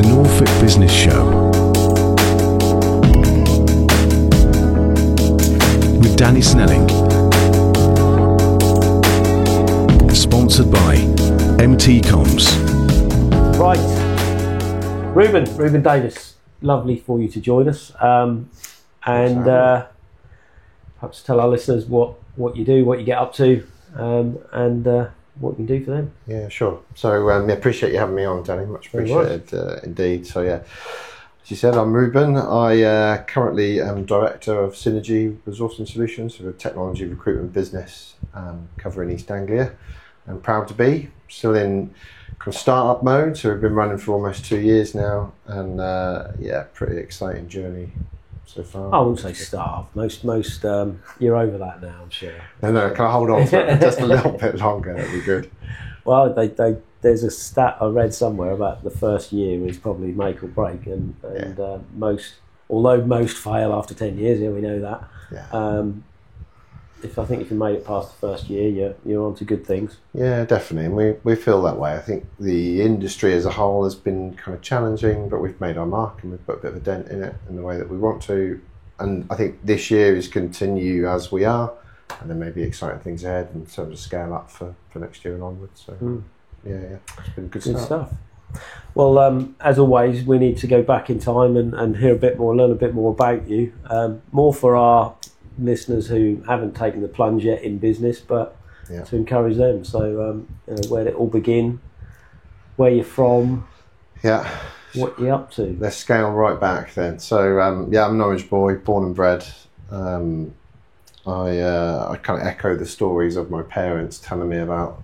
The Norfolk Business Show with Danny Snelling. Sponsored by MT Comms. Right, Ruben Davis, lovely for you to join us, and perhaps tell our listeners what you do, what you get up to, and what you can do for them. Yeah, sure. So appreciate you having me on, Danny. Much appreciated indeed. So as you said, I'm Ruben. I currently am Director of Synergy Resourcing Solutions, so a technology recruitment business covering East Anglia. I'm proud to be still in kind of startup mode, so we've been running for almost 2 years now, and pretty exciting journey so far. I wouldn't say startup. Most you're over that now, I'm sure. No, can I hold on to it just a little bit longer? That'd be good. Well, there's a stat I read somewhere about the first year is probably make or break, and although most fail after 10 years, we know that. Yeah. If you made it past the first year, you're on to good things. Yeah, definitely, and we feel that way. I think the industry as a whole has been kind of challenging, but we've made our mark and we've put a bit of a dent in it in the way that we want to. And I think this year is continue as we are, and there may be exciting things ahead in terms of scale up for next year and onwards. So it's been good stuff. Well, as always, we need to go back in time and hear a bit more, learn a bit more about you, more for our listeners who haven't taken the plunge yet in business, but to encourage them. So where did it all begin, where you're from, what you're up to. Let's scale right back then. So I'm a Norwich boy, born and bred. I kind of echo the stories of my parents telling me about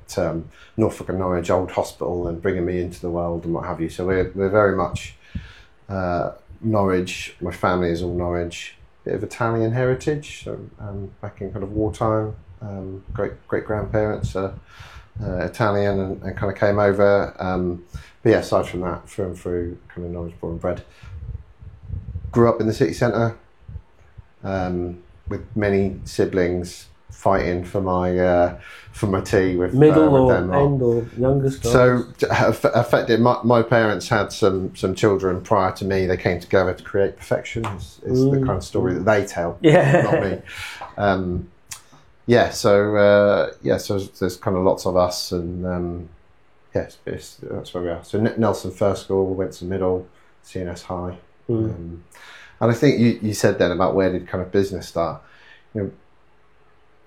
Norfolk and Norwich Old Hospital and bringing me into the world and what have you. So we're very much Norwich. My family is all Norwich. Bit of Italian heritage. So back in kind of wartime, great grandparents are Italian and kind of came over. But yeah, aside from that, through and through, kind of Norwich born and bred. Grew up in the city centre. With many siblings fighting for my tea with middle with or them. End or youngest guys. So affected. My parents had some children prior to me. They came together to create perfection. Is the kind of story that they tell. Not me. So there's kind of lots of us, and that's where we are. So Nelson First School, Winston Middle, CNS High. And I think you said then about where did kind of business start.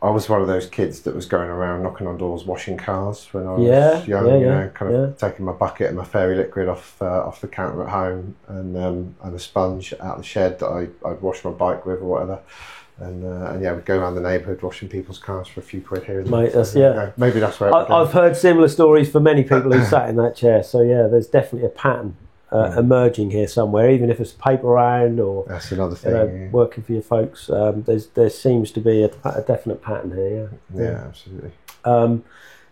I was one of those kids that was going around knocking on doors, washing cars when I was young. Taking my bucket and my fairy liquid off the counter at home, and a sponge out the shed that I'd wash my bike with or whatever. And we'd go around the neighbourhood washing people's cars for a few quid here and there. Maybe that's where I've heard similar stories for many people who sat in that chair. So there's definitely a pattern emerging here somewhere, even if it's paper round or that's another thing. Working for your folks. There seems to be a definite pattern here. Yeah, absolutely.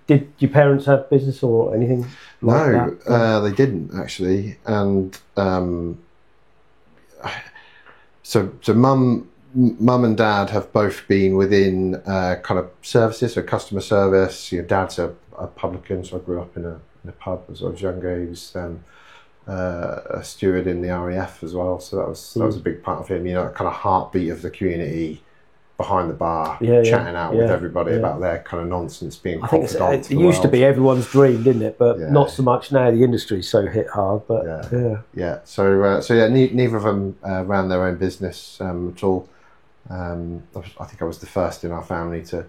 Did your parents have business or anything? No, they didn't actually. And so mum and dad have both been within kind of services, so customer service. Dad's a publican, so I grew up in a pub as I was younger. He was a steward in the RAF as well, so that was a big part of him. That kind of heartbeat of the community behind the bar, chatting out with everybody about their kind of nonsense, being confidant. It used to be everyone's dream, didn't it? But not so much now. The industry's so hit hard. But So neither of them ran their own business at all. I think I was the first in our family to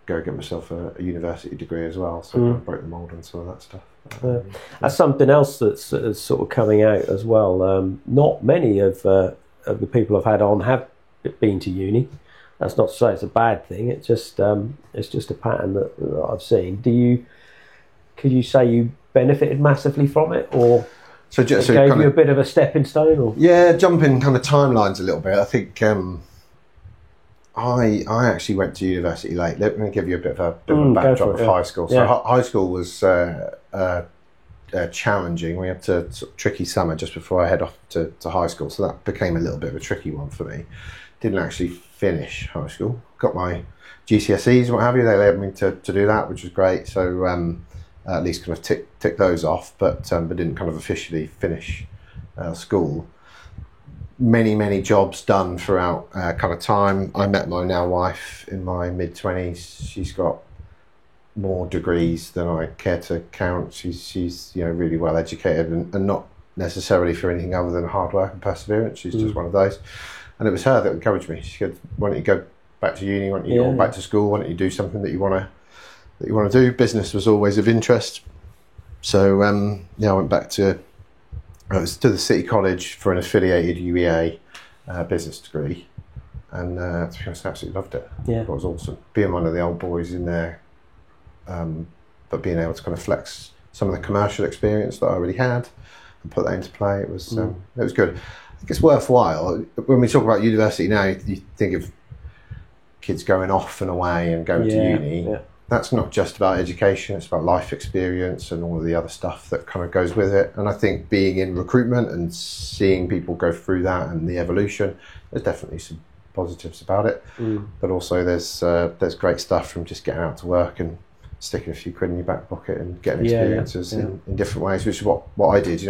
go get myself a university degree as well, so I broke the mould and some of that stuff. That's something else that's sort of coming out as well. Not many of the people I've had on have been to uni. That's not to say it's a bad thing. It's just a pattern that I've seen. Could you say you benefited massively from it, or it gave you a bit of a stepping stone? Or? Yeah, jumping kind of timelines a little bit. I think I actually went to university late. Let me give you a bit of a backdrop of high school. So high school was challenging. We had a sort of tricky summer just before I head off to high school, so that became a little bit of a tricky one for me. Didn't actually finish high school. Got my GCSEs and what have you. They allowed me to do that, which was great. So at least kind of tick those off, but didn't kind of officially finish school. Many jobs done throughout kind of time. I met my now wife in my mid-20s. She's got more degrees than I care to count. She's really well educated and not necessarily for anything other than hard work and perseverance. She's just one of those. And it was her that encouraged me. She said, "Why don't you go back to uni? Why don't you go back to school? Why don't you do something that you want to do?" Business was always of interest. So I went back to the City College for an affiliated UEA business degree, and to be honest, I absolutely loved it. Yeah, it was awesome being one of the old boys in there, but being able to kind of flex some of the commercial experience that I already had and put that into play. It was good. I think it's worthwhile when we talk about university now. You think of kids going off and away and going to uni. Yeah. That's not just about education, it's about life experience and all of the other stuff that kind of goes with it. And I think being in recruitment and seeing people go through that and the evolution, there's definitely some positives about it. But also there's great stuff from just getting out to work and sticking a few quid in your back pocket and getting experiences in different ways, which is what I did.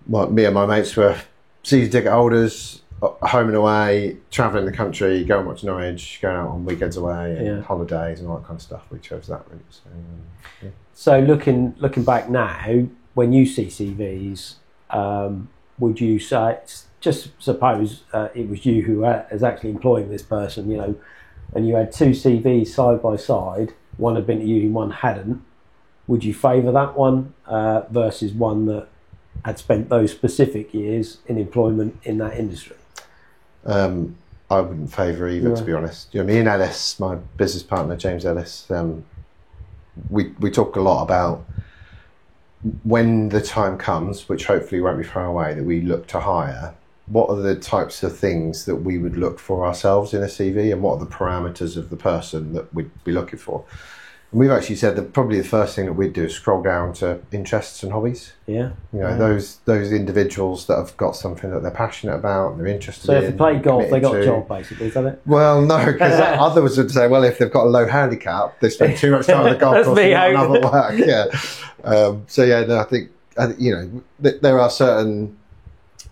Me and my mates were season ticket holders, home and away, travelling the country, going watch Norwich, going out on weekends away and holidays and all that kind of stuff. We chose that route. So looking back now, when you see CVs, would you say, just suppose it was you who is actually employing this person, and you had two CVs side by side, one had been to uni, one hadn't, would you favour that one versus one that had spent those specific years in employment in that industry? I wouldn't favour either, to be honest. Me and Ellis, my business partner James Ellis, we talk a lot about when the time comes, which hopefully won't be far away, that we look to hire. What are the types of things that we would look for ourselves in a CV, and what are the parameters of the person that we'd be looking for? And we've actually said that probably the first thing that we'd do is scroll down to interests and hobbies. Those individuals that have got something that they're passionate about and they're interested in. So if they play golf, they got a job, basically, is that it? Well, no, because others would say, well, if they've got a low handicap, they spend too much time on the golf course and not other work. I think there are certain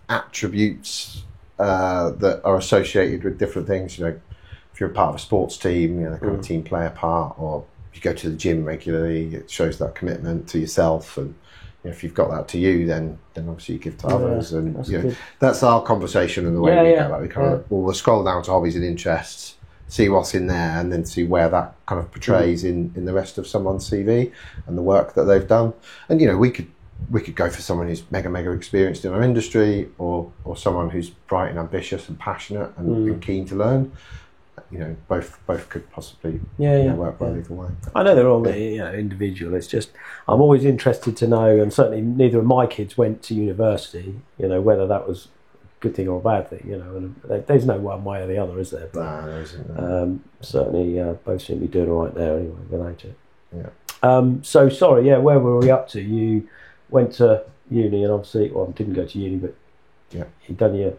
attributes that are associated with different things. If you're a part of a sports team, the kind of team player part, or if you go to the gym regularly, it shows that commitment to yourself. And if you've got that to you, then obviously you give to others. And that's our conversation and the way we go about it. We kind of we'll scroll down to hobbies and interests, see what's in there, and then see where that kind of portrays in the rest of someone's CV and the work that they've done. And we could go for someone who's mega experienced in our industry, or someone who's bright and ambitious and passionate and keen to learn. Both could possibly work well either way. I know they're all individual. It's just I'm always interested to know, and certainly neither of my kids went to university. Whether that was a good thing or a bad thing. And there's no one way or the other, is there? No, there isn't. No. Certainly, both seem to be doing all right there anyway, without it. Yeah. Where were we up to? You went to uni, and obviously, didn't go to uni, but you'd done your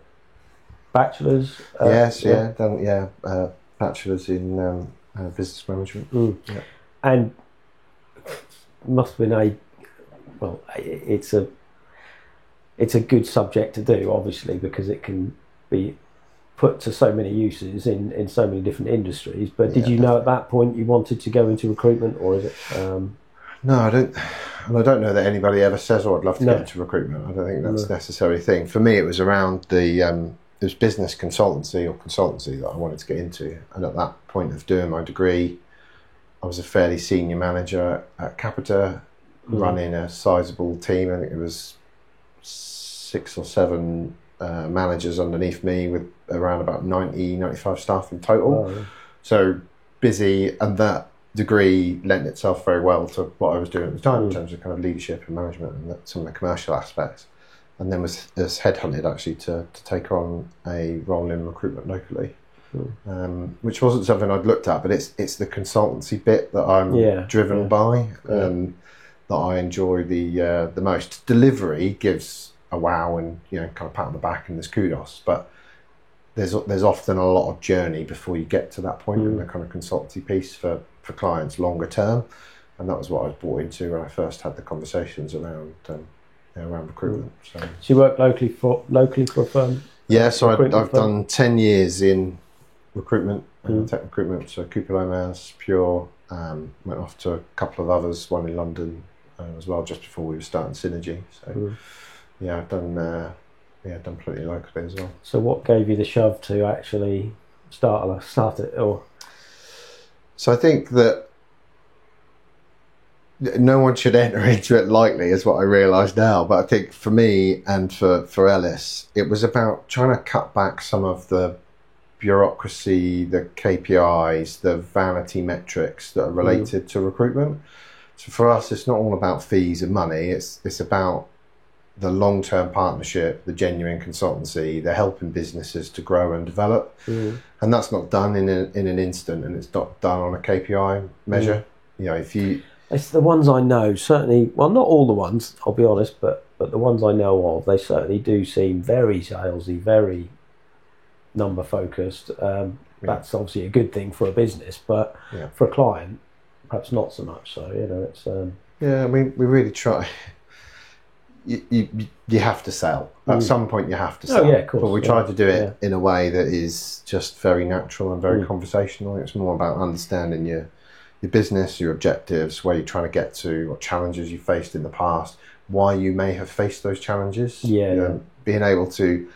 bachelor's. Bachelor's in business management. And must have been it's a good subject to do, obviously, because it can be put to so many uses in so many different industries. But did you know at that point you wanted to go into recruitment, or is it? No, I don't. And I don't know that anybody ever says, "Oh, I'd love to get into recruitment." I don't think that's necessarily a thing. For me, it was around it was business consultancy that I wanted to get into. And at that point of doing my degree, I was a fairly senior manager at Capita, running a sizable team. I think it was 6 or 7 managers underneath me, with around about 95 staff in total. So busy, and that degree lent itself very well to what I was doing at the time in terms of kind of leadership and management and some of the commercial aspects. And then was headhunted actually to take on a role in recruitment locally, which wasn't something I'd looked at, but it's the consultancy bit that I'm driven by, that I enjoy the most. Delivery gives a wow and kind of pat on the back and there's kudos, but there's often a lot of journey before you get to that point in the kind of consultancy piece for clients longer term. and that was what I was brought into when I first had the conversations around around recruitment. So you work locally for a firm? Yeah, so I've done 10 years in recruitment, tech recruitment. So Cooper Lomas, Pure, went off to a couple of others, one in London as well, just before we were starting Synergy. So yeah, I've done plenty locally as well. So what gave you the shove to actually start it? Or so I think that no one should enter into it lightly, is what I realise now. But I think for me and for Ellis, it was about trying to cut back some of the bureaucracy, the KPIs, the vanity metrics that are related to recruitment. So for us, it's not all about fees and money. It's about the long-term partnership, the genuine consultancy, the helping businesses to grow and develop. And that's not done in an instant, and it's not done on a KPI measure. You know, it's the ones I know, certainly, well, not all the ones, I'll be honest, but the ones I know of, they certainly do seem very salesy, very number focused. That's obviously a good thing for a business, but for a client, perhaps not so much. So, you know, it's... I mean, we really try... You have to sell. At some point you have to sell. Oh, yeah, of course. But we try to do it in a way that is just very natural and very conversational. It's more about understanding your business, your objectives, where you're trying to get to, what challenges you faced in the past, why you may have faced those challenges. Being able to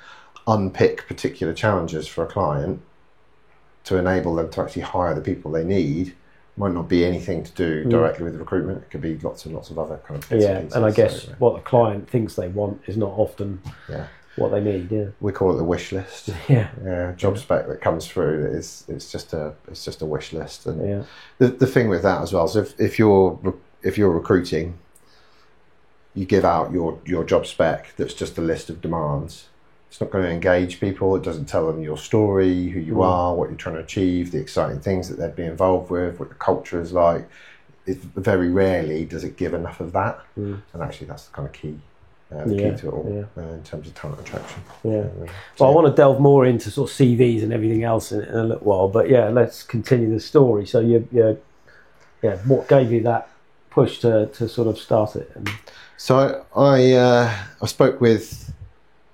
unpick particular challenges for a client to enable them to actually hire the people they need might not be anything to do directly with recruitment. It could be lots and lots of other kind of bits and pieces. And I guess what the client thinks they want is not often what they need. We call it the wish list. Job spec that comes through is it's just a wish list. And the thing with that as well is if you're recruiting, you give out your job spec that's just a list of demands. It's not going to engage people. It doesn't tell them your story, who you are, what you're trying to achieve, the exciting things that they'd be involved with, what the culture is like. Very rarely does it give enough of that. And actually that's the kind of key key to it all in terms of talent attraction. Well, I want to delve more into sort of CVs and everything else in a little while, but let's continue the story. So what gave you that push to sort of start it? So I spoke with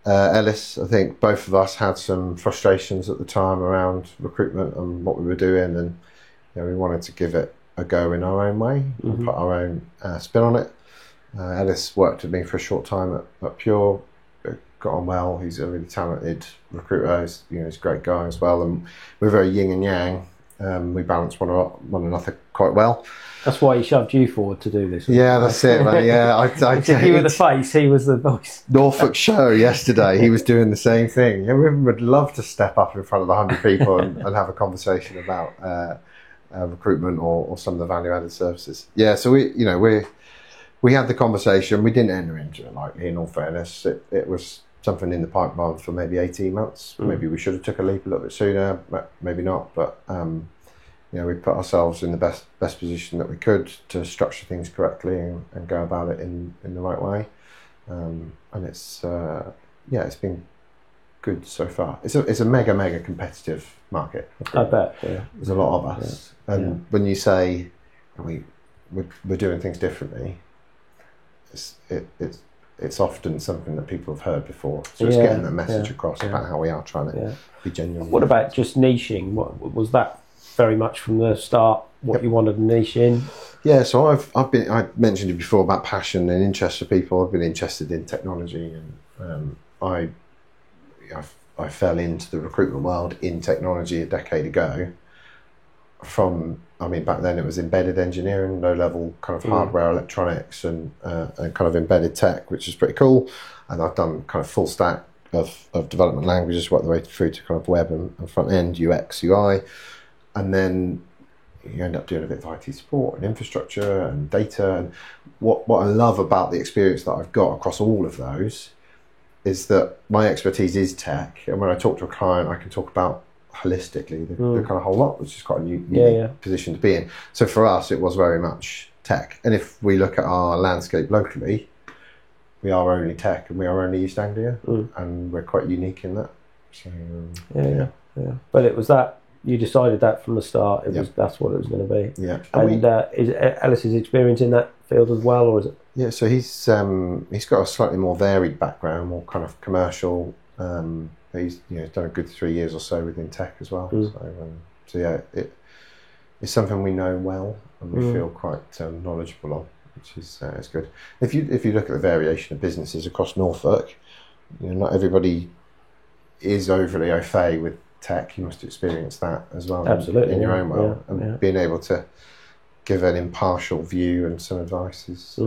Ellis. I think both of us had some frustrations at the time around recruitment and what we were doing, and we wanted to give it a go in our own way and put our own spin on it. Ellis worked with me for a short time at Pure, got on well. He's a really talented recruiter. He's a great guy as well, and we're very yin and yang. We balance one another quite well. That's why he shoved you forward to do this. Yeah, that's it, mate. Yeah, you were the face, he was the voice. Norfolk show yesterday, he was doing the same thing. We would love to step up in front of 100 people and have a conversation about recruitment or some of the value-added services. Yeah, so we had the conversation. We didn't enter into it lightly, in all fairness. It was something in the pipeline for maybe 18 months. Maybe we should have took a leap a little bit sooner, maybe not, but we put ourselves in the best position that we could to structure things correctly and go about it in the right way. And it's been good so far. It's a mega competitive market. I bet. There's a lot of us, and when you say we're doing things differently, it's often something that people have heard before. So it's getting that message across about how we are trying to be genuine. What about just niching? What was that? Very much from the start, what you wanted to niche in? Yeah, so I mentioned it before about passion and interest for people. I've been interested in technology, and I fell into the recruitment world in technology a decade ago. Back then it was embedded engineering, low level kind of hardware, electronics, and kind of embedded tech, which is pretty cool. And I've done kind of full stack of development languages, right the way through to kind of web and front end, UX, UI. And then you end up doing a bit of IT support and infrastructure and data. And what I love about the experience that I've got across all of those is that my expertise is tech. And when I talk to a client, I can talk about holistically the kind of whole lot, which is quite a unique position to be in. So for us, it was very much tech. And if we look at our landscape locally, we are only tech and we are only East Anglia. And we're quite unique in that. So, But it was that you decided that from the start. That's what it was going to be. Yeah. And is Ellis's experience in that field as well, or is it? Yeah, so he's got a slightly more varied background, more kind of commercial. He's done a good 3 years or so within tech as well. So yeah, it's something we know well and we feel quite knowledgeable on, which is good. If you look at the variation of businesses across Norfolk, not everybody is overly au fait with tech. You must experience that as well. Absolutely, in your own way, being able to give an impartial view and some advice is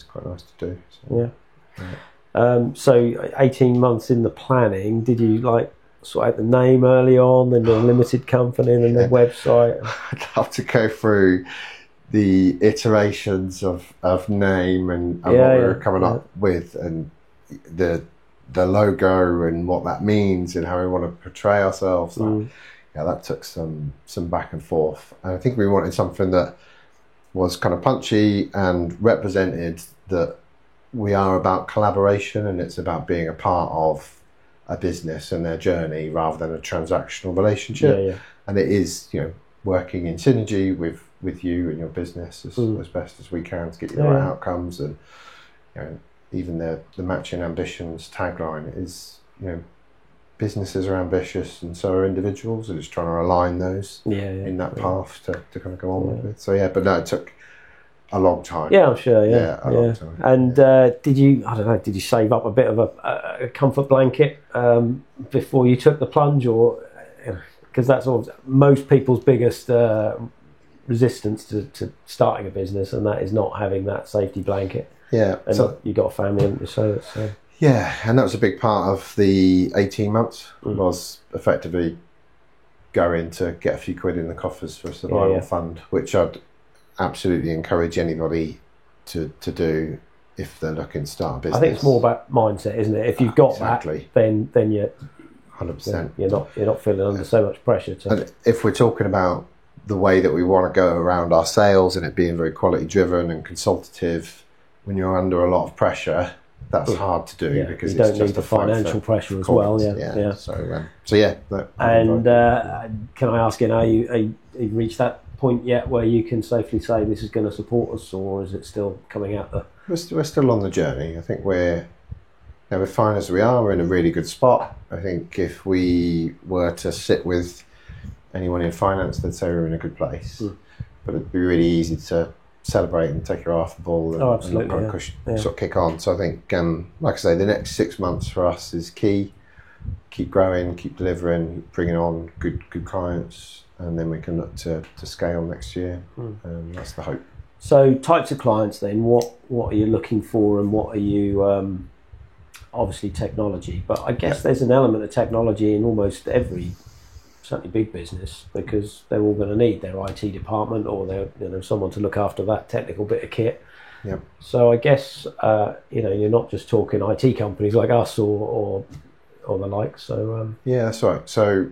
quite nice to do. So. So 18 months in the planning, did you sort out the name early on and the limited company and the website? I'd love to go through the iterations of name and what we were coming up with, and the logo and what that means and how we want to portray ourselves. That took some back and forth. And I think we wanted something that was kind of punchy and represented that we are about collaboration and it's about being a part of a business and their journey rather than a transactional relationship. And it is, working in synergy with you and your business as best as we can to get you the right outcomes. And even the matching ambitions tagline is, businesses are ambitious and so are individuals, and just trying to align those in that path to kind of go on with. So but no, it took a long time. Yeah, I'm sure. Long time. And did you save up a bit of a comfort blanket before you took the plunge, or because that's sort of most people's biggest resistance to starting a business, and that is not having that safety blanket. Yeah, and so you got a family, haven't you? So yeah, and that was a big part of the 18 months was effectively going to get a few quid in the coffers for a survival fund, which I'd absolutely encourage anybody to do if they're looking to start a business. I think it's more about mindset, isn't it? If you've got that, then you're 100%. You're not feeling under so much pressure. And if we're talking about the way that we want to go around our sales and it being very quality driven and consultative, when you're under a lot of pressure, that's hard to do because you don't it's just need the financial pressure as well. So yeah. And can I ask you, are you reached that point yet where you can safely say this is going to support us, or is it still coming out there? We're still on the journey. I think we're fine as we are. We're in a really good spot. I think if we were to sit with anyone in finance, they'd say we're in a good place. But it'd be really easy to celebrate and take your eye off the ball and not kind of sort of kick on. So I think, like I say, the next 6 months for us is key. Keep growing, keep delivering, bringing on good clients, and then we can look to scale next year. That's the hope. So types of clients then, what are you looking for, and what are you, obviously technology, but I guess there's an element of technology in almost every, certainly big business, because they're all going to need their IT department or their someone to look after that technical bit of kit. So I guess you're not just talking IT companies like us or the like. So that's right. So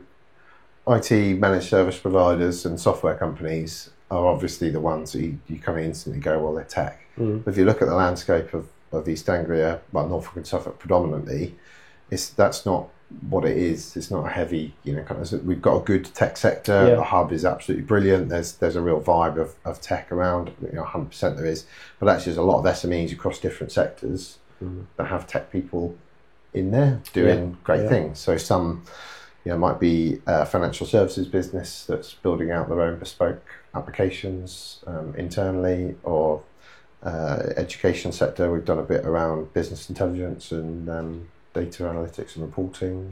IT managed service providers and software companies are obviously the ones that you kind of instantly go, well, they're tech. But if you look at the landscape of East Anglia, well, Norfolk and Suffolk predominantly, that's not what it is. It's not a heavy, we've got a good tech sector. The hub is absolutely brilliant. There's a real vibe of tech around, 100% there is. But actually there's a lot of SMEs across different sectors that have tech people in there doing great things. So some, might be a financial services business that's building out their own bespoke applications internally, or education sector. We've done a bit around business intelligence and data analytics and reporting.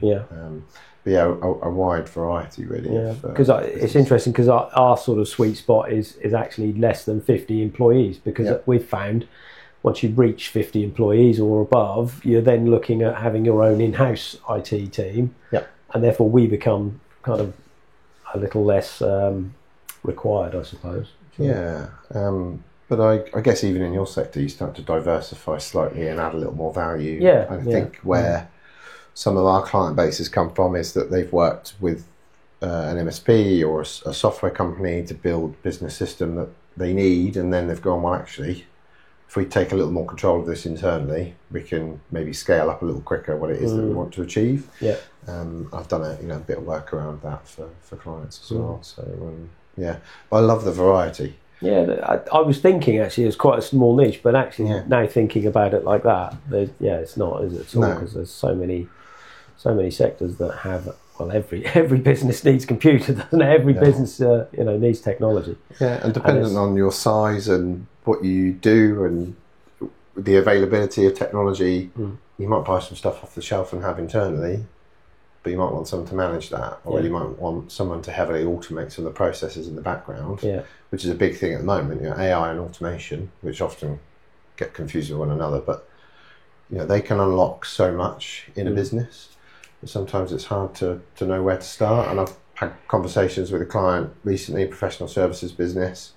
A wide variety really. Because it's interesting because our sort of sweet spot is actually less than 50 employees, because we've found once you reach 50 employees or above, you're then looking at having your own in-house IT team, and therefore we become kind of a little less required, I suppose. But I guess even in your sector, you start to diversify slightly and add a little more value. I think where some of our client base has come from is that they've worked with an MSP or a software company to build business system that they need, and then they've gone, well, actually, if we take a little more control of this internally, we can maybe scale up a little quicker what it is that we want to achieve. Yeah. I've done a bit of work around that for clients as well. So but I love the variety. Yeah, I was thinking actually it's quite a small niche, but actually now thinking about it like that, it's not, is it at all? Because there's so many sectors that have. Well, every business needs computers, and every business needs technology. Yeah, and depending on your size and what you do and the availability of technology, you might buy some stuff off the shelf and have internally, but you might want someone to manage that, or you might want someone to heavily automate some of the processes in the background, which is a big thing at the moment. AI and automation, which often get confused with one another, but they can unlock so much in a business. But sometimes it's hard to know where to start. And I've had conversations with a client recently, professional services business.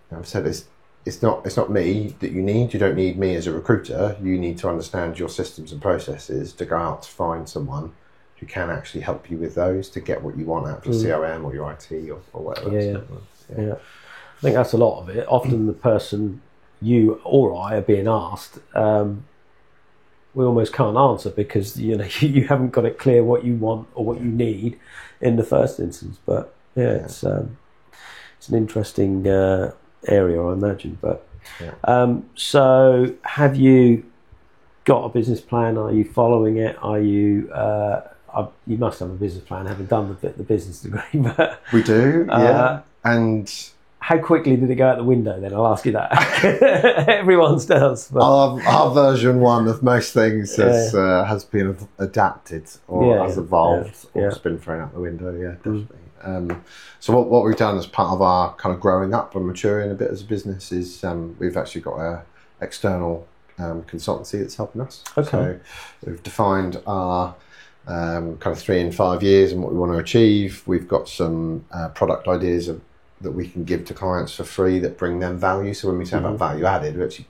And I've said it's not me that you need. You don't need me as a recruiter. You need to understand your systems and processes to go out to find someone who can actually help you with those to get what you want out of your CRM or your IT or whatever. Yeah. I think that's a lot of it. Often the person you or I are being asked, we almost can't answer because you haven't got it clear what you want or what you need in the first instance. But it's an interesting area, I imagine. But so have you got a business plan? Are you following it? Are you? You must have a business plan, having done the business degree. But we do, and. How quickly did it go out the window then? I'll ask you that. Everyone's does. But. Our version 1 of most things has been adapted or has evolved or it's been thrown out the window, definitely. So what we've done as part of our kind of growing up and maturing a bit as a business is we've actually got an external consultancy that's helping us. Okay. So we've defined our kind of 3 and 5 years and what we want to achieve. We've got some product ideas that we can give to clients for free that bring them value. So when we say about value added, we're actually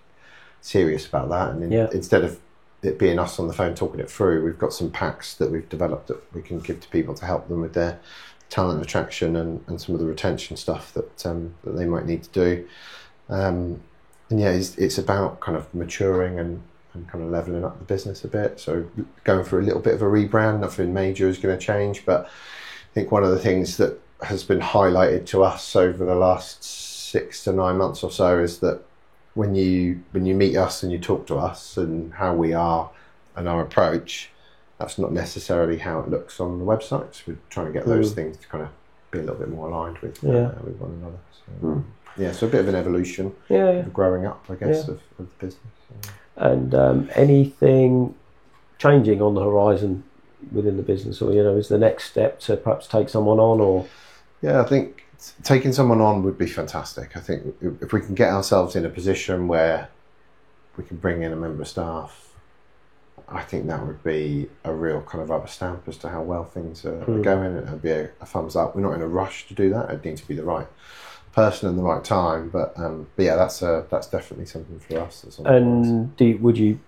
serious about that. And instead of it being us on the phone talking it through, we've got some packs that we've developed that we can give to people to help them with their talent attraction and some of the retention stuff that they might need to do. It's about kind of maturing and kind of leveling up the business a bit. So going through a little bit of a rebrand, nothing major is going to change, but I think one of the things that has been highlighted to us over the last 6 to 9 months or so is that when you meet us and you talk to us and how we are and our approach, that's not necessarily how it looks on the website. So we're trying to get those things to kind of be a little bit more aligned with one another. So a bit of an evolution of growing up, I guess, of the business. And anything changing on the horizon within the business, or is the next step to perhaps take someone on, or? Yeah, I think taking someone on would be fantastic. I think if we can get ourselves in a position where we can bring in a member of staff, I think that would be a real kind of rubber stamp as to how well things are going. It would be a thumbs up. We're not in a rush to do that. It needs to be the right person in the right time. But that's definitely something for us. And would you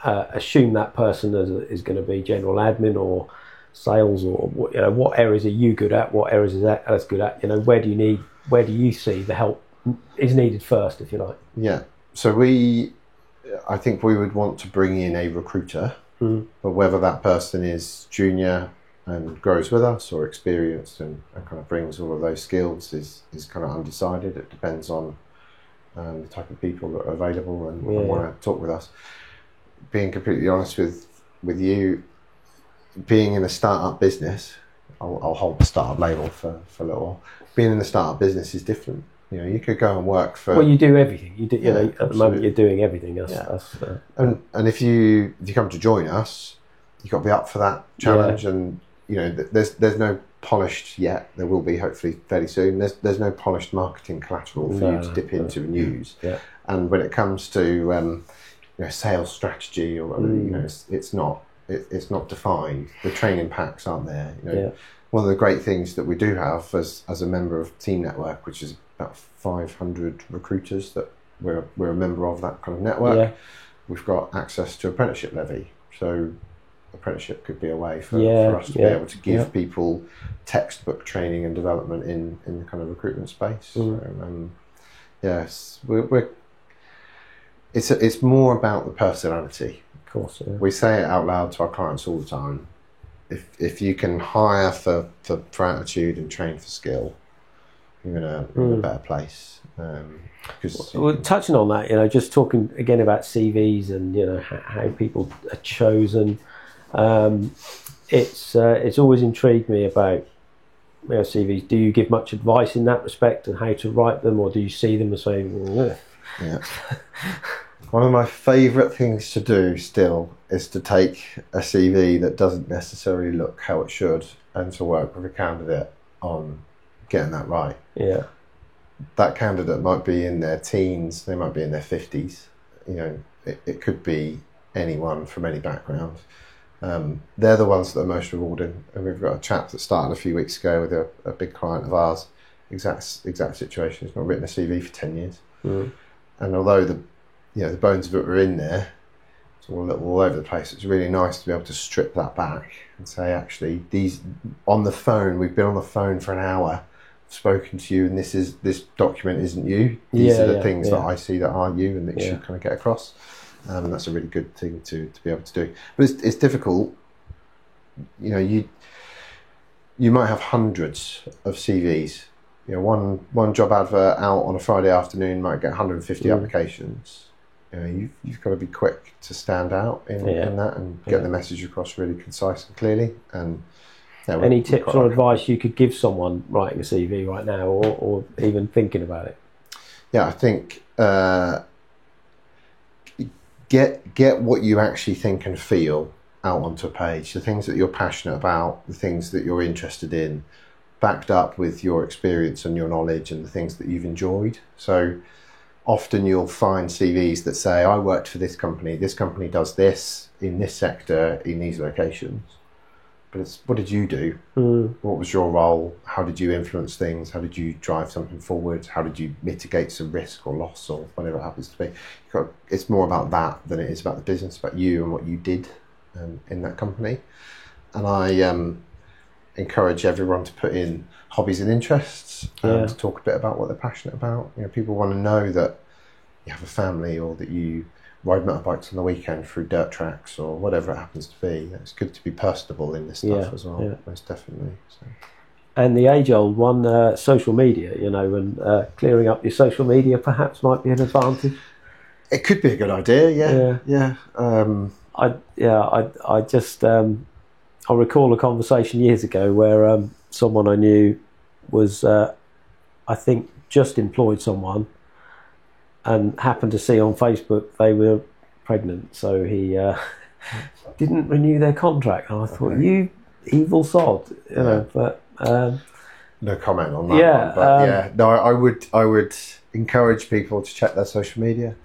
assume that person is going to be general admin or sales, or what areas are you good at? What areas is Alice good at? Where do you see the help is needed first, if you like? Yeah. So I think we would want to bring in a recruiter, but whether that person is junior and grows with us or experienced and kind of brings all of those skills is kind of undecided. It depends on the type of people that are available and want to talk with us. Being completely honest with you, being in a startup business, I'll hold the startup label for a little while. Being in the startup business is different. You could go and work for. Well, you do everything. You do. At the moment, you're doing everything. And if you come to join us, you've got to be up for that challenge. And there's no polished yet. There will be hopefully fairly soon. There's no polished marketing collateral for you to dip into and use. Yeah. And when it comes to sales strategy or it's not defined. The training packs aren't there. One of the great things that we do have as a member of Team Network, which is about 500 recruiters that we're a member of that kind of network. We've got access to apprenticeship levy, so apprenticeship could be a way for us to be able to give people textbook training and development in the kind of recruitment space. So, yes, we're it's more about the personality. Of course, yeah. We say it out loud to our clients all the time. If you can hire for attitude and train for skill, you're in a better place. Well, touching on that, just talking again about CVs and how people are chosen. It's always intrigued me about CVs. Do you give much advice in that respect and how to write them, or do you see them as saying, ugh? Yeah. One of my favourite things to do still is to take a CV that doesn't necessarily look how it should and to work with a candidate on getting that right. Yeah. That candidate might be in their teens, they might be in their 50s. It could be anyone from any background. They're the ones that are most rewarding. And we've got a chap that started a few weeks ago with a big client of ours, exact situation. He's not written a CV for 10 years. Mm. And although the bones of it were in there, it's all over the place. It's really nice to be able to strip that back and say, actually, we've been on the phone for an hour, spoken to you, and this document isn't you. These are the things that I see that are you and that you should kind of get across. And that's a really good thing to be able to do. But it's difficult. You might have hundreds of CVs. One job advert out on a Friday afternoon might get 150 applications. You've got to be quick to stand out in that and get the message across really concise and clearly. And any tips or advice you could give someone writing a CV right now, or even thinking about it? Yeah, I think get what you actually think and feel out onto a page. The things that you're passionate about, the things that you're interested in, backed up with your experience and your knowledge and the things that you've enjoyed. So often you'll find CVs that say, I worked for this company does this in this sector in these locations. But it's, what did you do? What was your role? How did you influence things? How did you drive something forward? How did you mitigate some risk or loss or whatever it happens to be? It's more about that than it is about the business, about you and what you did in that company. And I encourage everyone to put in hobbies and interests and to talk a bit about what they're passionate about. People want to know that you have a family, or that you ride motorbikes on the weekend through dirt tracks, or whatever it happens to be. It's good to be personable in this stuff as well, most definitely. So. And the age-old one, social media, and clearing up your social media perhaps might be an advantage. It could be a good idea, yeah. I recall a conversation years ago where someone I knew was, I think, just employed someone and happened to see on Facebook they were pregnant. So he didn't renew their contract. And I thought, you evil sod, but... no comment on that one. But I would encourage people to check their social media.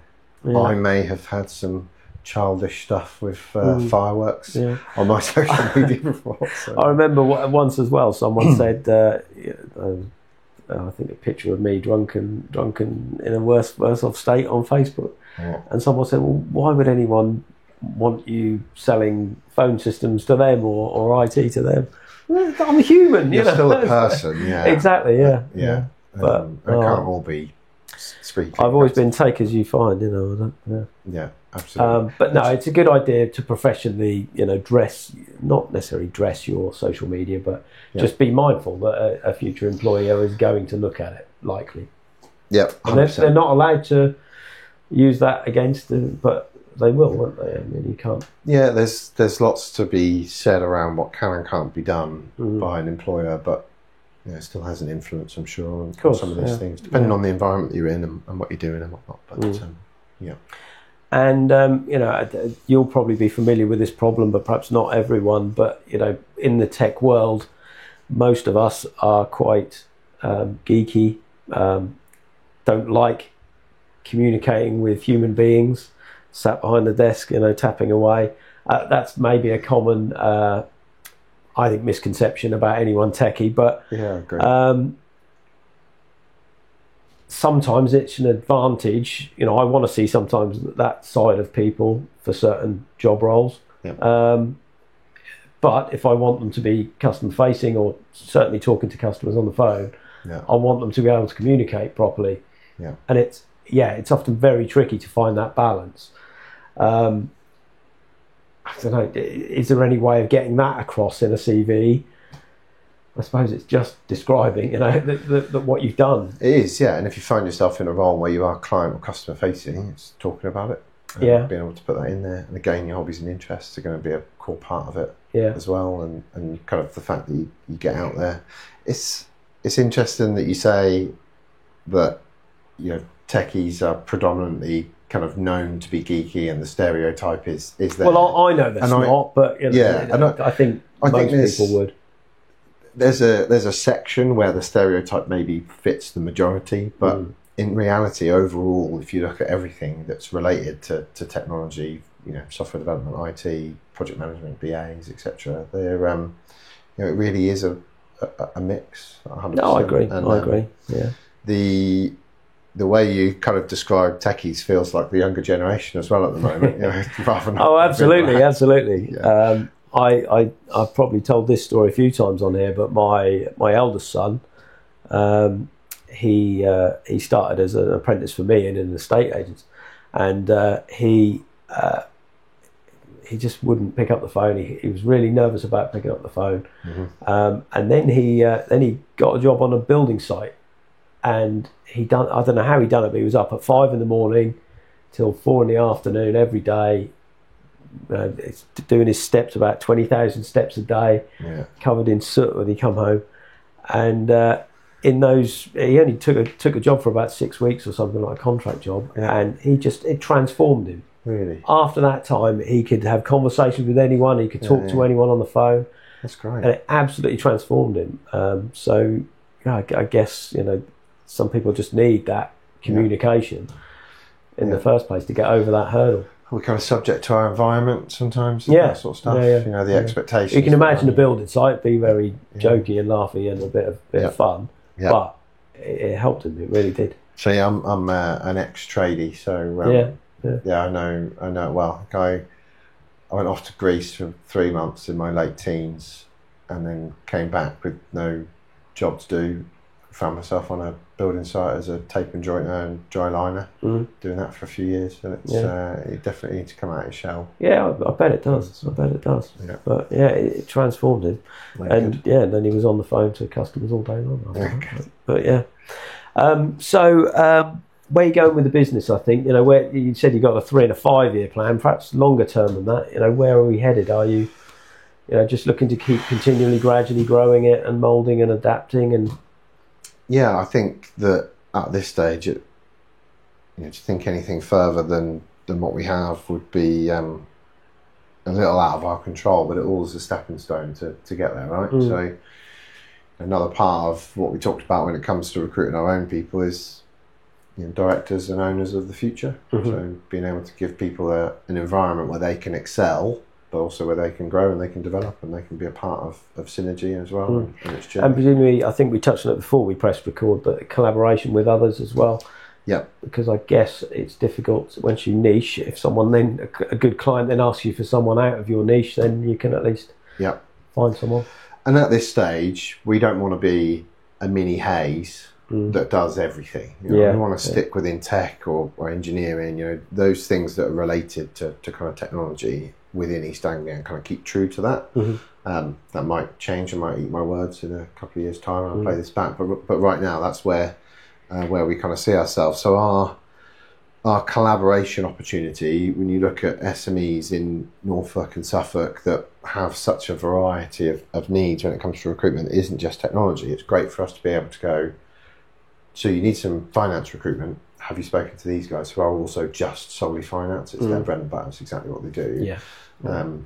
Yeah. I may have had some childish stuff with fireworks on my social media before. So. I remember once as well, someone said, I think a picture of me drunken in a worse off state on Facebook. Yeah. And someone said, well, why would anyone want you selling phone systems to them or IT to them? Well, I'm a human. You're still a person, yeah. Exactly, yeah. But it can't all be speaking. I've always been take as you find, Yeah, absolutely. But no, it's a good idea to professionally, not necessarily dress your social media, but just be mindful that a future employer is going to look at it, likely. Yeah, they're not allowed to use that against them, but they will, won't they? I mean, you can't. Yeah, there's lots to be said around what can and can't be done by an employer, but it still has an influence, I'm sure, on some of these things, depending on the environment you're in and what you're doing and whatnot. But And you'll probably be familiar with this problem, but perhaps not everyone. But in the tech world, most of us are quite geeky, don't like communicating with human beings, sat behind the desk, tapping away. That's maybe a common, I think, misconception about anyone techie. But yeah, I agree. Sometimes it's an advantage. I want to see sometimes that side of people for certain job roles. Yeah. But if I want them to be customer facing, or certainly talking to customers on the phone, I want them to be able to communicate properly. Yeah. And it's often very tricky to find that balance. I don't know, is there any way of getting that across in a CV? I suppose it's just describing, that what you've done. It is, yeah. And if you find yourself in a role where you are client or customer facing, it's talking about it. Being able to put that in there. And again, your hobbies and interests are going to be a core part of it as well. And kind of the fact that you get out there. It's interesting that you say that, techies are predominantly kind of known to be geeky, and the stereotype is there. Well, I know that's not, but I think most people would. There's a section where the stereotype maybe fits the majority, but in reality, overall, if you look at everything that's related to technology, software development, IT, project management, BAs, etc., they're it really is a mix. 100%. No, I agree. And, I agree. Yeah. The way you kind of describe techies feels like the younger generation as well at the moment. Rather than absolutely. Yeah. I've probably told this story a few times on here, but my eldest son, he started as an apprentice for me in an estate agent, and he just wouldn't pick up the phone. He was really nervous about picking up the phone, and then he got a job on a building site, and I don't know how he done it, but he was up at 5 a.m. till 4 p.m. every day. Doing his steps, about 20,000 steps a day, covered in soot when he come home, and in those he only took a job for about 6 weeks or something, like a contract job, and it transformed him. Really, after that time, he could have conversations with anyone, he could talk to anyone on the phone. That's great, and it absolutely transformed him. So I guess some people just need that communication in the first place to get over that hurdle. We're kind of subject to our environment sometimes, that sort of stuff. The expectations. You can imagine a building site be very jokey and laughy and a bit of fun, but it helped him. It really did. So I'm an ex-tradie, so I know it well. I went off to Greece for 3 months in my late teens, and then came back with no job to do. Found myself on a building site as a tape and jointer and dry liner, doing that for a few years, and it's you definitely need to come out of your shell. Yeah, I bet it does. Yeah. But it transformed him, and then he was on the phone to customers all day long. But so where are you going with the business? I think where you said you got a 3 and a 5 year plan, perhaps longer term than that. Where are we headed? Are you just looking to keep continually, gradually growing it and moulding and adapting and? Yeah, I think that at this stage, to think anything further than what we have would be a little out of our control, but it all is a stepping stone to get there, right? So another part of what we talked about when it comes to recruiting our own people is directors and owners of the future. So being able to give people an environment where they can excel, but also where they can grow and they can develop and they can be a part of synergy as well. And presumably, I think we touched on it before we pressed record, but collaboration with others as well. Yeah. Because I guess it's difficult once you niche. If someone then, a good client then asks you for someone out of your niche, then you can at least find someone. And at this stage, we don't want to be a mini Hays that does everything. We want to stick within tech or engineering, those things that are related to kind of technology within East Anglia, and kind of keep true to that. That might change. I might eat my words in a couple of years' time and I'll play this back. But right now, that's where we kind of see ourselves. So our collaboration opportunity, when you look at SMEs in Norfolk and Suffolk that have such a variety of needs when it comes to recruitment, it isn't just technology. It's great for us to be able to go, so you need some finance recruitment. Have you spoken to these guys who are also just solely finance? It's their bread and butter. It's exactly what they do.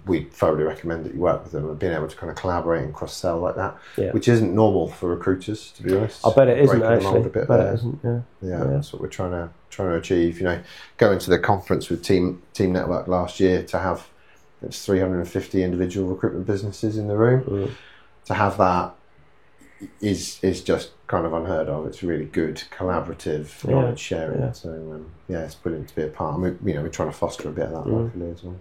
We thoroughly recommend that you work with them, and being able to kind of collaborate and cross-sell like that, which isn't normal for recruiters, to be honest. I bet it isn't, actually. That's what we're trying to achieve. Going to the conference with Team Network last year to have 350 individual recruitment businesses in the room. To have that is just kind of unheard of. It's really good collaborative knowledge sharing. So it's brilliant to be a part. We're trying to foster a bit of that locally as well.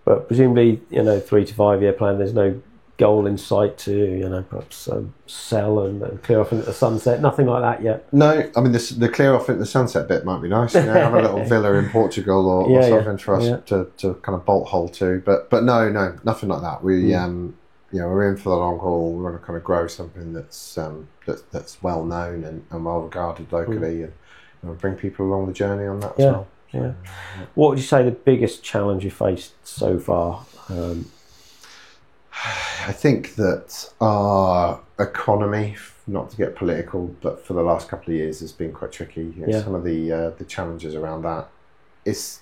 But presumably, 3 to 5 year plan, there's no goal in sight to, perhaps sell and clear off into the sunset? Nothing like that yet? No, I mean, the clear off into the sunset bit might be nice. Have a little villa in Portugal or something for us to kind of bolt hole to. But no, nothing like that. We're in for the long haul. We want to kind of grow something that's well-known and well-regarded locally and bring people along the journey on that as well. Yeah. What would you say the biggest challenge you faced so far? I think that our economy, not to get political, but for the last couple of years has been quite tricky. Some of the challenges around that is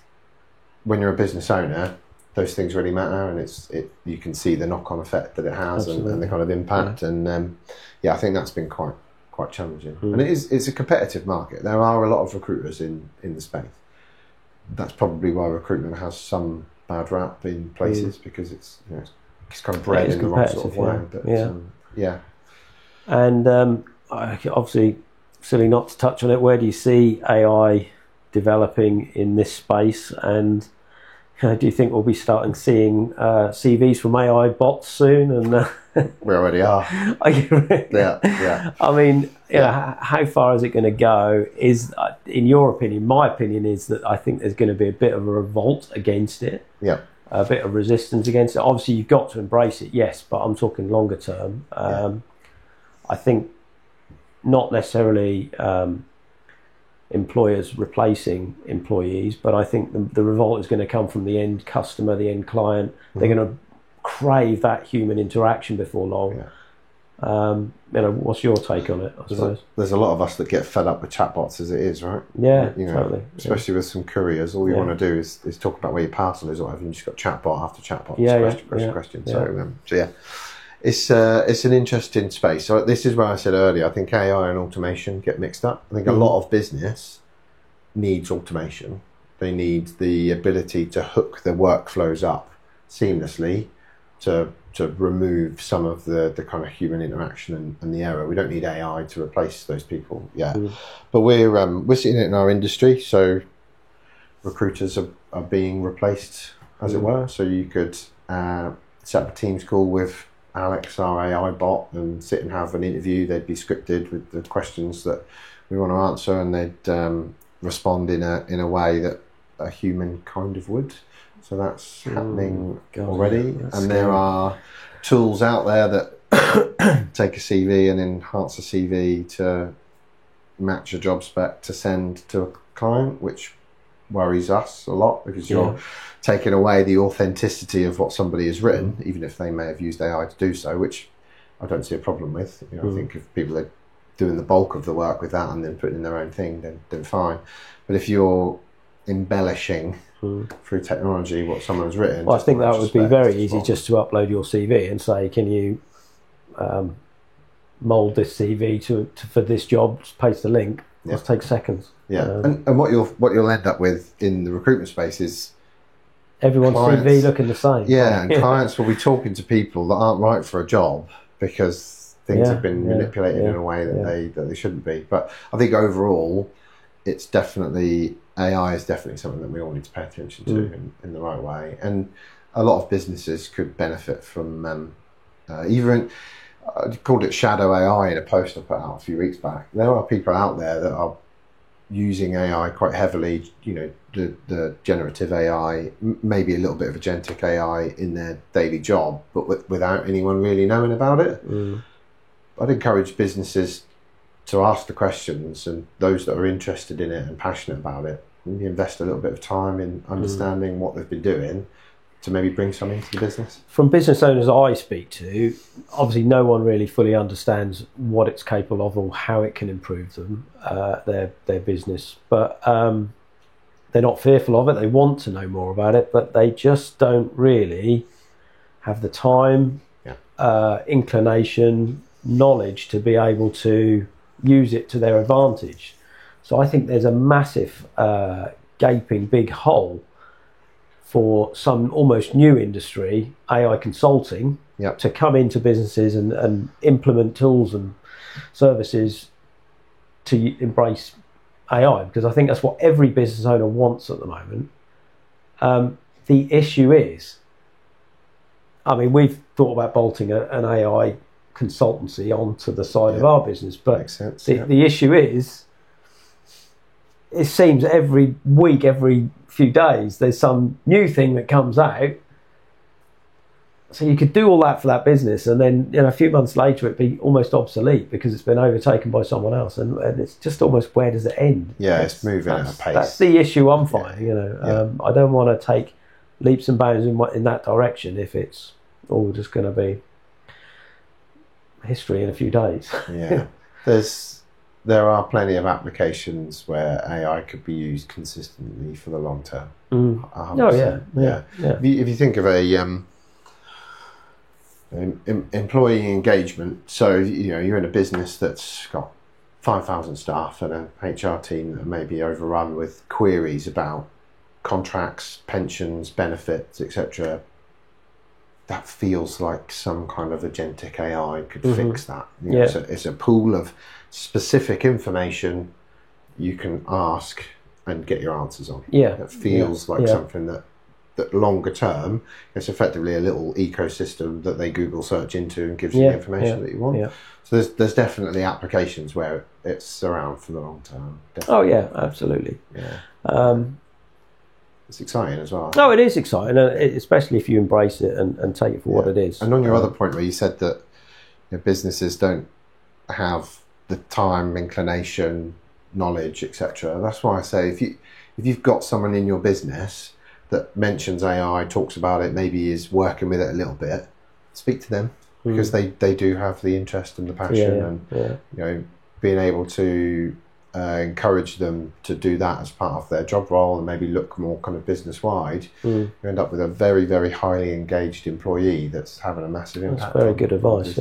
when you're a business owner, those things really matter, and you can see the knock-on effect that it has and the kind of impact. And I think that's been quite challenging. And it's a competitive market. There are a lot of recruiters in the space. That's probably why recruitment has some bad rap in places because it's kind of bred in the wrong sort of way. But, And obviously, silly not to touch on it. Where do you see AI developing in this space? And do you think we'll be starting seeing CVs from AI bots soon? And we already are. Yeah. I mean, how far is it going to go? Is, in your opinion, my opinion is that I think there's going to be a bit of a revolt against it. Yeah. A bit of resistance against it. Obviously, you've got to embrace it, yes, but I'm talking longer term. I think not necessarily employers replacing employees, but I think the revolt is going to come from the end customer, the end client. They're going to crave that human interaction before long. What's your take on it, I suppose? There's a lot of us that get fed up with chatbots as it is, right? Totally. Especially with some couriers, all you want to do is talk about where your parcel is or whatever, and you've just got chatbot after chatbot, question. So it's an interesting space. So this is where I said earlier, I think AI and automation get mixed up. I think a lot of business needs automation. They need the ability to hook their workflows up seamlessly to remove some of the kind of human interaction and the error. We don't need AI to replace those people yet. But we're seeing it in our industry. So recruiters are being replaced, as it were. So you could set up a Teams call with Alex, our AI bot, and sit and have an interview. They'd be scripted with the questions that we want to answer, and they'd respond in a way that a human kind of would. So that's happening already. And there are tools out there that take a CV and enhance a CV to match a job spec to send to a client, which worries us a lot because you're taking away the authenticity of what somebody has written, even if they may have used AI to do so, which I don't see a problem with. I think if people are doing the bulk of the work with that and then putting in their own thing, then fine. But if you're embellishing through technology what someone's written, I think that would be very easy just to upload your CV and say, can you mould this CV to for this job, just paste the link. It takes seconds. And what you'll end up with in the recruitment space is everyone's CV looking the same. And clients will be talking to people that aren't right for a job because things have been manipulated in a way that they shouldn't be. But I think overall, it's definitely AI is definitely something that we all need to pay attention to in the right way. And a lot of businesses could benefit from even. I called it shadow AI in a post I put out a few weeks back. There are people out there that are using AI quite heavily, the generative AI, maybe a little bit of agentic AI in their daily job, but without anyone really knowing about it. I'd encourage businesses to ask the questions, and those that are interested in it and passionate about it, invest a little bit of time in understanding what they've been doing to maybe bring some into the business. From business owners I speak to, obviously no one really fully understands what it's capable of or how it can improve them, their business. But they're not fearful of it. They want to know more about it, but they just don't really have the time, inclination, knowledge to be able to use it to their advantage. So I think there's a massive gaping big hole for some almost new industry, AI consulting, to come into businesses and implement tools and services to embrace AI, because I think that's what every business owner wants at the moment. The issue is, I mean, we've thought about bolting an AI consultancy onto the side of our business. But makes sense, the issue is, it seems every week, every few days, there's some new thing that comes out. So you could do all that for that business, and then a few months later it'd be almost obsolete because it's been overtaken by someone else, and it's just almost, where does it end? Yeah, it's moving at a pace. That's the issue I'm finding. I don't want to take leaps and bounds in that direction if it's all just going to be history in a few days. Yeah, there are plenty of applications where AI could be used consistently for the long term. Oh yeah. If you think of a employee engagement, so you're in a business that's got 5,000 staff and an HR team that may be overrun with queries about contracts, pensions, benefits, etc. That feels like some kind of agentic AI could fix that. It's a pool of specific information you can ask and get your answers on. It feels like something that longer term, it's effectively a little ecosystem that they Google search into and gives you the information that you want. So there's definitely applications where it's around for the long term. Definitely. Oh yeah, absolutely. It's exciting as well. No, it is exciting, especially if you embrace it and take it for what it is. And on your other point where you said that businesses don't have the time, inclination, knowledge, etc. That's why I say if you've got someone in your business that mentions AI, talks about it, maybe is working with it a little bit, speak to them, because they do have the interest and the passion, and being able to encourage them to do that as part of their job role and maybe look more kind of business wide, you end up with a very, very highly engaged employee that's having a massive impact. That's very good advice.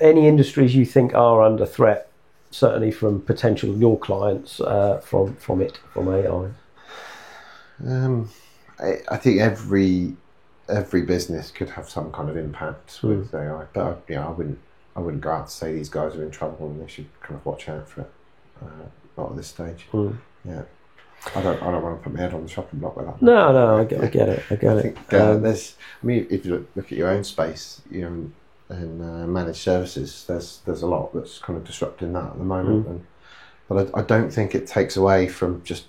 Any industries you think are under threat, certainly from potential your clients, from AI? I think every business could have some kind of impact with AI, but I wouldn't go out to say these guys are in trouble and they should kind of watch out for it. Not at this stage. I don't want to put my head on the shopping block with that. No, I get it. I think, if you look at your own space, and managed services, there's a lot that's kind of disrupting that at the moment. But I don't think it takes away from just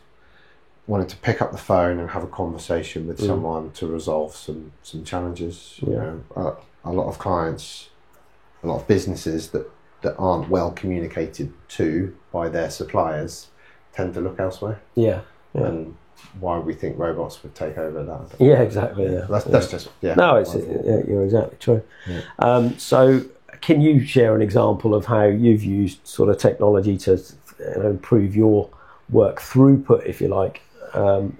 wanting to pick up the phone and have a conversation with someone to resolve some challenges. A lot of clients, a lot of businesses that aren't well communicated to by their suppliers tend to look elsewhere. And why we think robots would take over that. Exactly. That's just No, you're exactly true. So, can you share an example of how you've used sort of technology to improve your work throughput, if you like?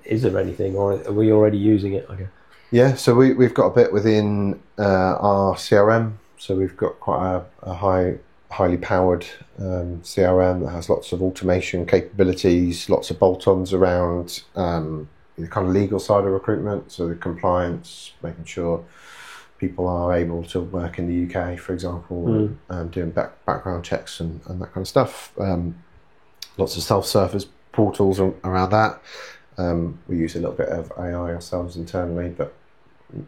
Is there anything, or are we already using it? Yeah, so we've got a bit within our CRM. So we've got quite a highly powered CRM that has lots of automation capabilities, lots of bolt-ons around the kind of legal side of recruitment, so the compliance, making sure people are able to work in the UK, for example, and doing background checks and that kind of stuff. Lots of self-service portals around that. We use a little bit of AI ourselves internally, but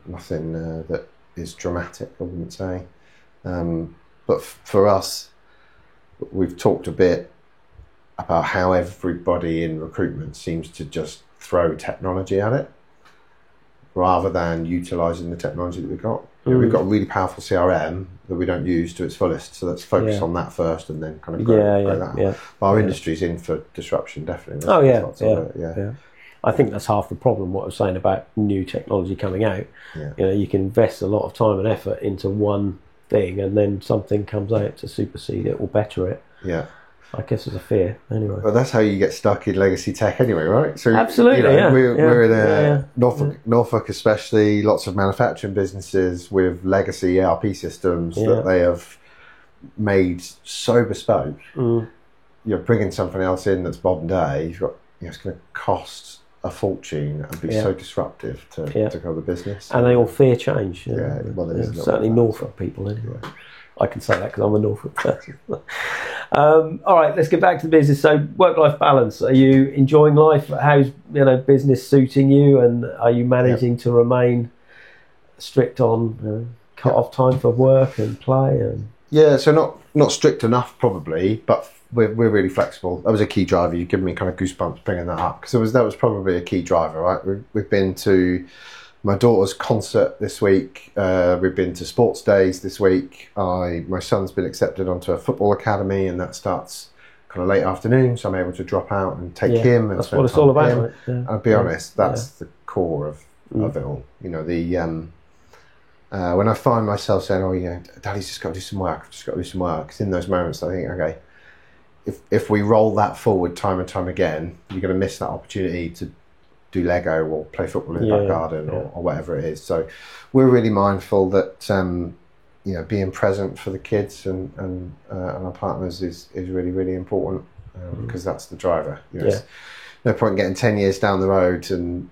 nothing that is dramatic, I wouldn't say. But for us, we've talked a bit about how everybody in recruitment seems to just throw technology at it rather than utilising the technology that we've got. We've got a really powerful CRM that we don't use to its fullest, so let's focus on that first and then kind of grow that. Our industry's in for disruption, definitely. I think that's half the problem, what I was saying about new technology coming out. You can invest a lot of time and effort into one thing and then something comes out to supersede it or better it. I guess there's a fear anyway. Well, that's how you get stuck in legacy tech anyway, right? So absolutely, we're in Norfolk especially, lots of manufacturing businesses with legacy ERP systems that they have made so bespoke. You're bringing something else in that's modern day. It's going to cost a fortune and be so disruptive to grow the business. And they all fear change. Well, certainly Norfolk people anyway. I can say that because I'm a Norfolk person. All right, let's get back to the business. So, work-life balance. Are you enjoying life? How's business suiting you, and are you managing to remain strict on cut-off time for work and play? And yeah, so not strict enough probably, but we're really flexible. That was a key driver. You've given me kind of goosebumps bringing that up, because that was probably a key driver, right? We've been to my daughter's concert this week. We've been to sports days this week. My son's been accepted onto a football academy, and that starts kind of late afternoon, so I'm able to drop out and take him. And that's what it's all about. Right? Yeah. I'll be honest, that's the core of it all. You know, when I find myself saying, "Oh, yeah, Daddy's just got to do some work. I've just got to do some work," it's in those moments I think, okay, if we roll that forward time and time again, you're going to miss that opportunity to do Lego or play football in the back garden or whatever it is. So we're really mindful that being present for the kids and our partners is really, really important, because that's the driver. There's no point in getting 10 years down the road and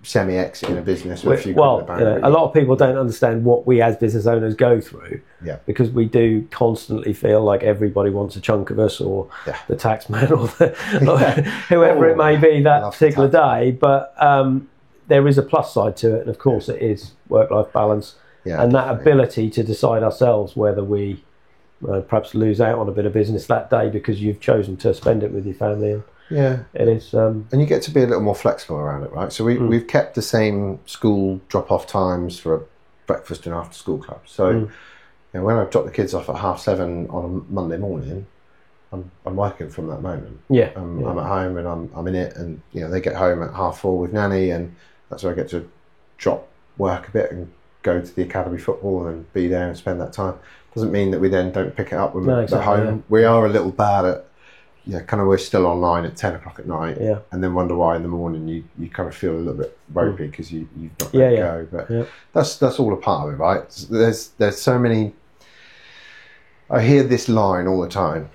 semi-exiting a business with a few quid in the bank. A lot of people don't understand what we as business owners go through, because we do constantly feel like everybody wants a chunk of us, or the taxman, or whoever it may be that particular day. But there is a plus side to it, and of course it is work-life balance, and that ability to decide ourselves whether we perhaps lose out on a bit of business that day because you've chosen to spend it with your family. It is, and you get to be a little more flexible around it, right? So we've kept the same school drop-off times for a breakfast and after-school club. So when I drop the kids off at 7:30 on a Monday morning, I'm working from that moment. I'm at home and I'm in it, and they get home at 4:30 with Nanny, and that's where I get to drop work a bit and go to the academy football and be there and spend that time. Doesn't mean that we then don't pick it up when we're at home. We are a little bad at kind of we're still online at 10 o'clock at night, and then wonder why in the morning you kind of feel a little bit ropey because you've not let go. But that's all a part of it, right? There's so many. I hear this line all the time.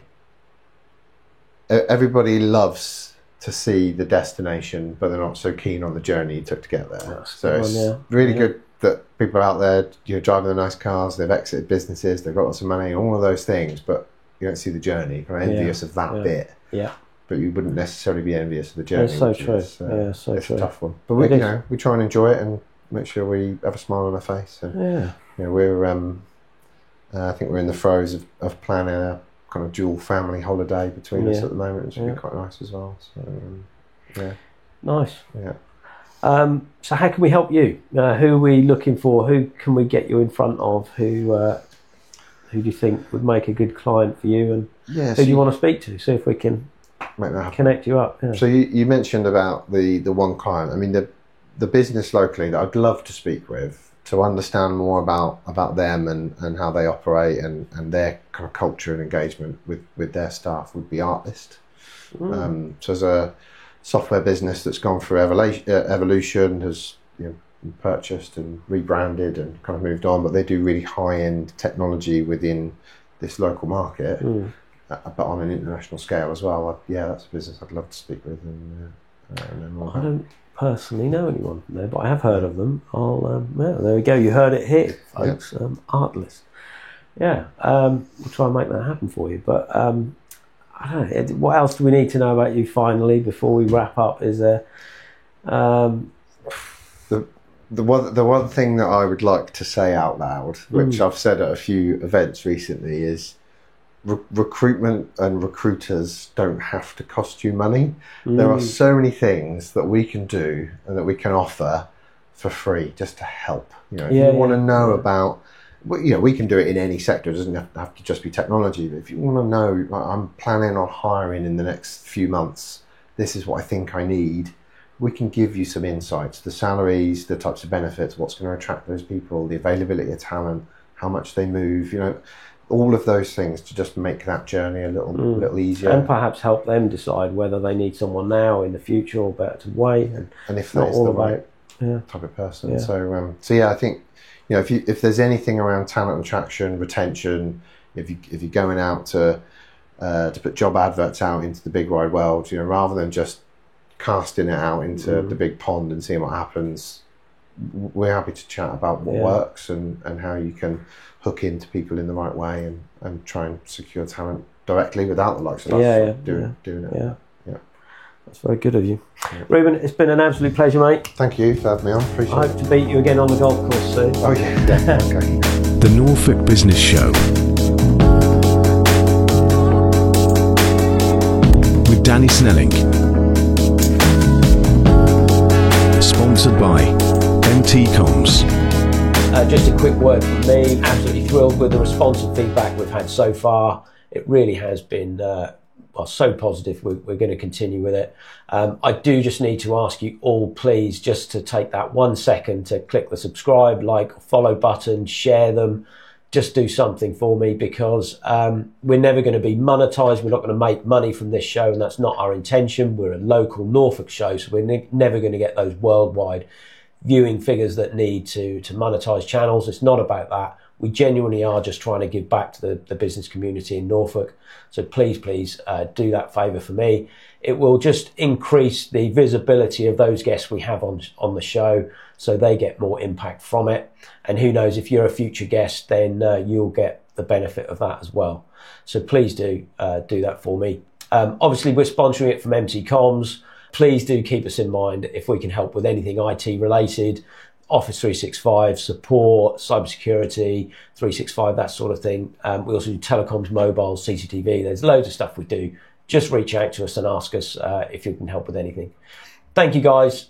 Everybody loves to see the destination, but they're not so keen on the journey you took to get there. So it's really good that people are out there, driving the nice cars, they've exited businesses, they've got lots of money, all of those things, but you don't see the journey. You're envious of that bit, but you wouldn't necessarily be envious of the journey. That's so true. It's a tough one, but we try and enjoy it and make sure we have a smile on our face. And, we're I think we're in the throes of planning a kind of dual family holiday between us at the moment, which would be quite nice as well. So nice. So how can we help you? Who are we looking for? Who can we get you in front of? Who do you think would make a good client for you, and who do you want to speak to? See if we can connect you up. So you mentioned about the one client. I mean, the business locally that I'd love to speak with to understand more about them and how they operate and their kind of culture and engagement with their staff would be Artlist. So as a software business that's gone through evolution, has purchased and rebranded and kind of moved on, but they do really high-end technology within this local market, but on an international scale as well. That's a business I'd love to speak with and know more about. I don't personally know anyone there, but I have heard of them. There we go. You heard it here, folks. Artlist. We'll try and make that happen for you. But I don't know. What else do we need to know about you finally before we wrap up? Is there the one thing that I would like to say out loud, which I've said at a few events recently, is recruitment and recruiters don't have to cost you money. There are so many things that we can do and that we can offer for free just to help. If you want to know about, we can do it in any sector. It doesn't have to just be technology. But if you want to know, like, I'm planning on hiring in the next few months, this is what I think I need. We can give you some insights, the salaries, the types of benefits, what's going to attract those people, the availability of talent, how much they move, all of those things to just make that journey a little easier. And perhaps help them decide whether they need someone now, in the future, or better to wait. And if that's the right type of person. So I think, if there's anything around talent attraction, retention, if you're going out to put job adverts out into the big wide world, rather than just casting it out into the big pond and seeing what happens, we're happy to chat about what works and how you can hook into people in the right way and try and secure talent directly without the likes of us doing it. That's very good of you. Ruben, it's been an absolute pleasure, mate. Thank you for having me on. Appreciate I hope to beat you again on the golf course soon. Oh, yeah. Okay. The Norfolk Business Show with Danny Snelling. Sponsored by MT Comms. Just a quick word from me. Absolutely thrilled with the response and feedback we've had so far. It really has been so positive. We're going to continue with it. I do just need to ask you all, please, just to take that 1 second to click the subscribe, like, follow button, share them. Just do something for me, because we're never going to be monetized. We're not going to make money from this show, and that's not our intention. We're a local Norfolk show, so we're never going to get those worldwide viewing figures that need to monetize channels. It's not about that. We genuinely are just trying to give back to the business community in Norfolk. So please do that favour for me. It will just increase the visibility of those guests we have on the show, so they get more impact from it. And who knows, if you're a future guest, then you'll get the benefit of that as well. So please do that for me. Obviously, we're sponsoring it from MT Comms. Please do keep us in mind if we can help with anything IT related, Office 365, support, cybersecurity, 365, that sort of thing. We also do telecoms, mobile, CCTV. There's loads of stuff we do. Just reach out to us and ask us if you can help with anything. Thank you, guys.